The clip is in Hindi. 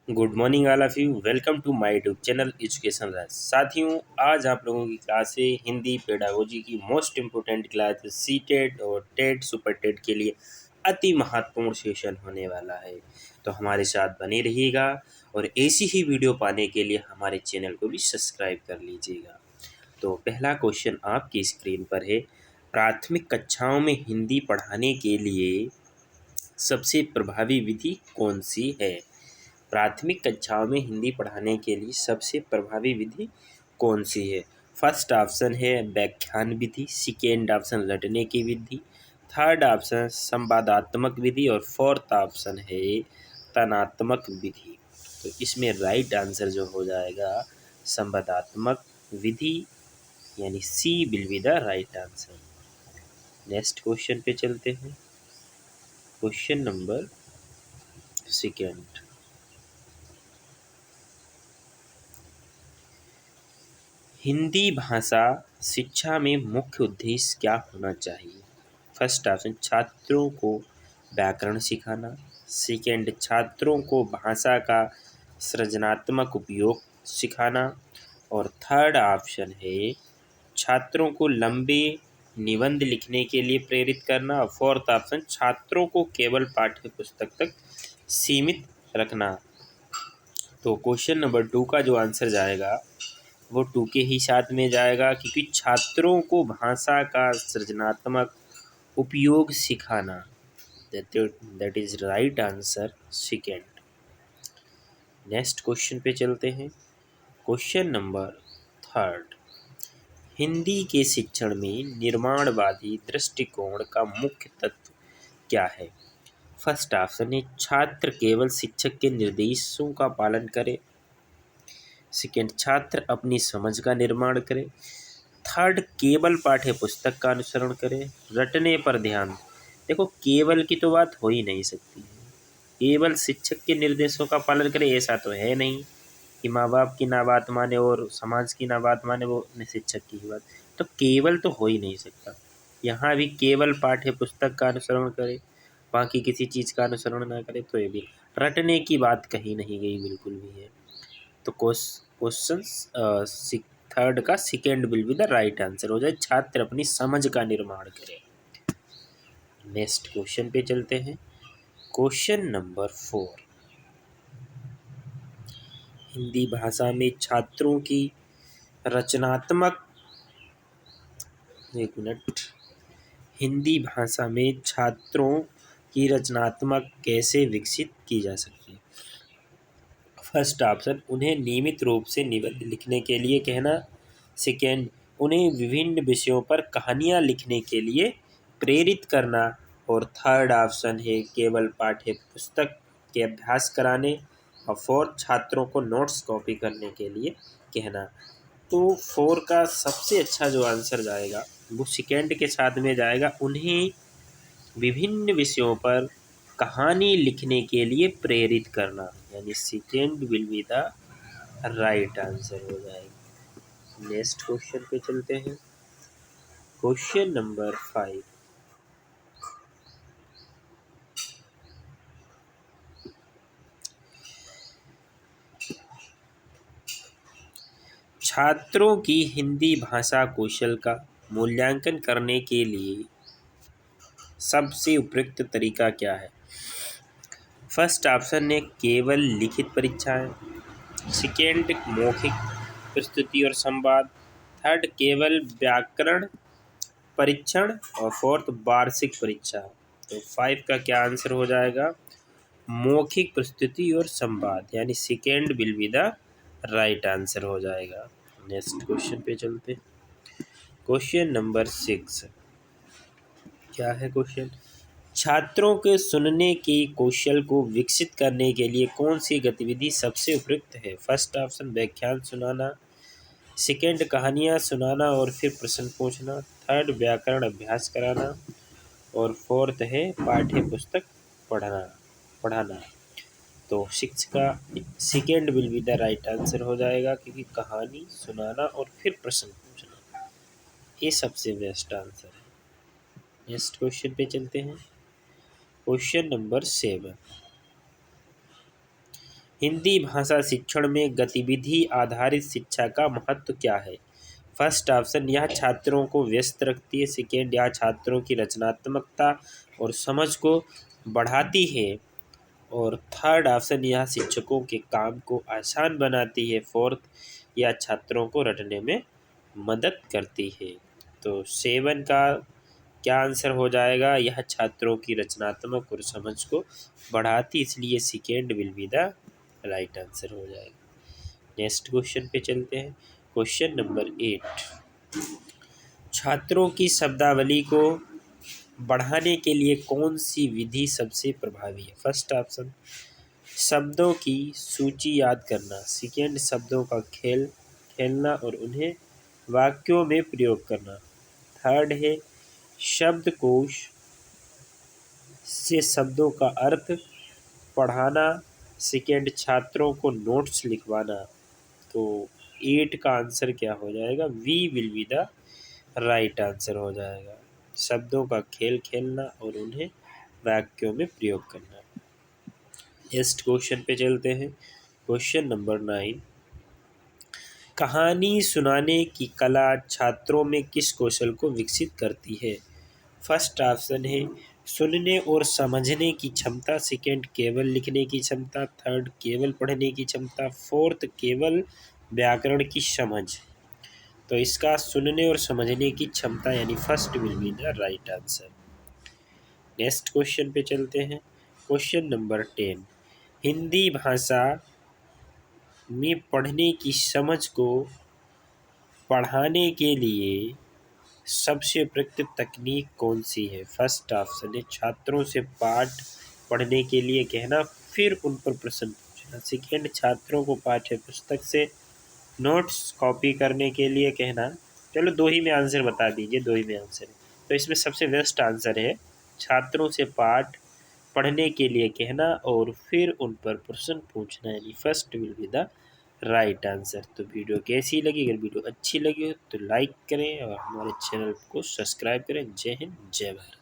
Good morning all of you. Welcome to my YouTube channel education Raj. साथियों, आज आप लोगों की क्लास है हिंदी पेडागोजी की most important class C TET और टेट सुपर टेट के लिए अति महत्वपूर्ण सेशन होने वाला है। तो हमारे साथ बने रहिएगा और ऐसी ही वीडियो पाने के लिए हमारे चैनल को भी सब्सक्राइब कर लीजिएगा। तो पहला क्वेश्चन आपकी स्क्रीन पर है, प्राथमिक कक्षाओं में हिंदी पढ़ाने के लिए सबसे प्रभावी विधि कौन सी है। प्राथमिक कक्षाओं में हिंदी पढ़ाने के लिए सबसे प्रभावी विधि कौन सी है। फर्स्ट ऑप्शन है व्याख्यान विधि, सेकेंड ऑप्शन रटने की विधि, थर्ड ऑप्शन संवादात्मक विधि और फोर्थ ऑप्शन है तनात्मक विधि। तो इसमें राइट आंसर जो हो जाएगा संवादात्मक विधि, यानी C will be the right answer. Next question पे चलते हैं। क्वेश्चन नंबर सेकेंड, हिंदी भाषा शिक्षा में मुख्य उद्देश्य क्या होना चाहिए। फर्स्ट ऑप्शन छात्रों को व्याकरण सिखाना, सेकेंड छात्रों को भाषा का सृजनात्मक उपयोग सिखाना और थर्ड ऑप्शन है छात्रों को लंबे निबंध लिखने के लिए प्रेरित करना और फोर्थ ऑप्शन छात्रों को केवल पाठ्य पुस्तक तक सीमित रखना। तो क्वेश्चन नंबर 2 का जो आंसर जाएगा वो 2 के ही साथ में जाएगा, क्योंकि छात्रों को भाषा का सृजनात्मक उपयोग सिखाना। That is right answer second. Next question पे चलते हैं। क्वेश्चन नंबर थर्ड, हिंदी के शिक्षण में निर्माणवादी दृष्टिकोण का मुख्य तत्व क्या है। फर्स्ट ऑप्शन है छात्र केवल शिक्षक के निर्देशों का पालन करे, सेकेंड छात्र अपनी समझ का निर्माण करे, थर्ड केवल पाठ्य पुस्तक का अनुसरण करे, रटने पर ध्यान। देखो, केवल की तो बात हो ही नहीं सकती है। केवल शिक्षक के निर्देशों का पालन करे ऐसा तो है नहीं कि माँ बाप की ना बात माने और समाज की ना बात माने, वो अपने शिक्षक की ही बात। तो केवल तो हो ही नहीं सकता। यहाँ भी केवल पाठ्य पुस्तक का अनुसरण करे, बाकी किसी चीज़ का अनुसरण ना करे, तो ये भी रटने की बात कहीं नहीं गई, बिल्कुल भी है। तो क्वेश्चन थर्ड का second will be the right answer हो जाए, छात्र अपनी समझ का निर्माण करे। नेक्स्ट क्वेश्चन पे चलते हैं। क्वेश्चन नंबर 4, हिंदी भाषा में छात्रों की रचनात्मक एक मिनट हिंदी भाषा में छात्रों की रचनात्मक कैसे विकसित की जा सकती है। फर्स्ट ऑप्शन उन्हें नियमित रूप से निबंध लिखने के लिए कहना, सेकेंड उन्हें विभिन्न विषयों पर कहानियाँ लिखने के लिए प्रेरित करना और थर्ड ऑप्शन है केवल पाठ्य पुस्तक के अभ्यास कराने और फोर्थ छात्रों को नोट्स कॉपी करने के लिए कहना। तो 4 का सबसे अच्छा जो आंसर जाएगा वो सेकेंड के साथ में जाएगा, उन्हें विभिन्न विषयों पर कहानी लिखने के लिए प्रेरित करना, यानी second will be the right answer हो जाएगा। नेक्स्ट क्वेश्चन पे चलते हैं। क्वेश्चन नंबर 5, छात्रों की हिंदी भाषा कौशल का मूल्यांकन करने के लिए सबसे उपयुक्त तरीका क्या है। फर्स्ट ऑप्शन है केवल लिखित परीक्षाएं, सेकेंड मौखिक प्रस्तुति और संवाद, थर्ड केवल व्याकरण परीक्षण और फोर्थ वार्षिक परीक्षा। तो 5 का क्या आंसर हो जाएगा, मौखिक प्रस्तुति और संवाद, यानी second will be the right answer हो जाएगा। नेक्स्ट क्वेश्चन पे चलते। क्वेश्चन नंबर 6, क्या है क्वेश्चन, छात्रों के सुनने के कौशल को विकसित करने के लिए कौन सी गतिविधि सबसे उपयुक्त है। फर्स्ट ऑप्शन व्याख्यान सुनाना, सेकेंड कहानियाँ सुनाना और फिर प्रश्न पूछना, थर्ड व्याकरण अभ्यास कराना और फोर्थ है पाठ्य पुस्तक पढ़ाना। तो 6 का second will be the right answer हो जाएगा, क्योंकि कहानी सुनाना और फिर प्रश्न पूछना ये सबसे बेस्ट आंसर है। नेक्स्ट क्वेश्चन पे चलते हैं। क्वेश्चन नंबर 7, हिंदी भाषा शिक्षण में गतिविधि आधारित शिक्षा का महत्व क्या है? फर्स्ट ऑप्शन, यह छात्रों को व्यस्त रखती है। सेकेंड, यह छात्रों की रचनात्मकता और समझ को बढ़ाती है। और थर्ड ऑप्शन, यह शिक्षकों के काम को आसान बनाती है। फोर्थ, यह छात्रों को रटने में मदद करती है। तो 7 का क्या आंसर हो जाएगा? यह छात्रों की रचनात्मक और समझ को बढ़ाती, इसलिए second will be the right answer हो जाएगा। नेक्स्ट क्वेश्चन पे चलते हैं। क्वेश्चन नंबर 8, छात्रों की शब्दावली को बढ़ाने के लिए कौन सी विधि सबसे प्रभावी है? फर्स्ट ऑप्शन, शब्दों की सूची याद करना। सेकेंड, शब्दों का खेलना और उन्हें वाक्यों में प्रयोग करना। थर्ड है शब्दकोश से शब्दों का अर्थ पढ़ाना। सेकेंड, छात्रों को नोट्स लिखवाना। तो 8 का आंसर क्या हो जाएगा? We will be the right answer हो जाएगा। शब्दों का खेलना और उन्हें वाक्यों में प्रयोग करना। नेक्स्ट क्वेश्चन पे चलते हैं। क्वेश्चन नंबर 9, कहानी सुनाने की कला छात्रों में किस कौशल को विकसित करती है? फर्स्ट ऑप्शन है सुनने और समझने की क्षमता। सेकेंड, केवल लिखने की क्षमता। थर्ड, केवल पढ़ने की क्षमता। फोर्थ, केवल व्याकरण की समझ। तो इसका सुनने और समझने की क्षमता यानी first will be the right answer. Next question पे चलते हैं। क्वेश्चन नंबर 10, हिंदी भाषा में पढ़ने की समझ को बढ़ाने के लिए सबसे प्रयुक्त तकनीक कौन सी है? फर्स्ट ऑप्शन है छात्रों से पाठ पढ़ने के लिए कहना फिर उन पर प्रश्न पूछना। सेकेंड, छात्रों को पाठ्य पुस्तक से नोट्स कॉपी करने के लिए कहना। चलो दो ही में आंसर बता दीजिए, दो ही में आंसर है। तो इसमें सबसे बेस्ट आंसर है छात्रों से पाठ पढ़ने के लिए कहना और फिर उन पर प्रश्न पूछना, यानी first will be the right answer. तो वीडियो कैसी लगी? अगर वीडियो अच्छी लगी हो तो लाइक करें और हमारे चैनल को सब्सक्राइब करें। जय हिंद, जय भारत।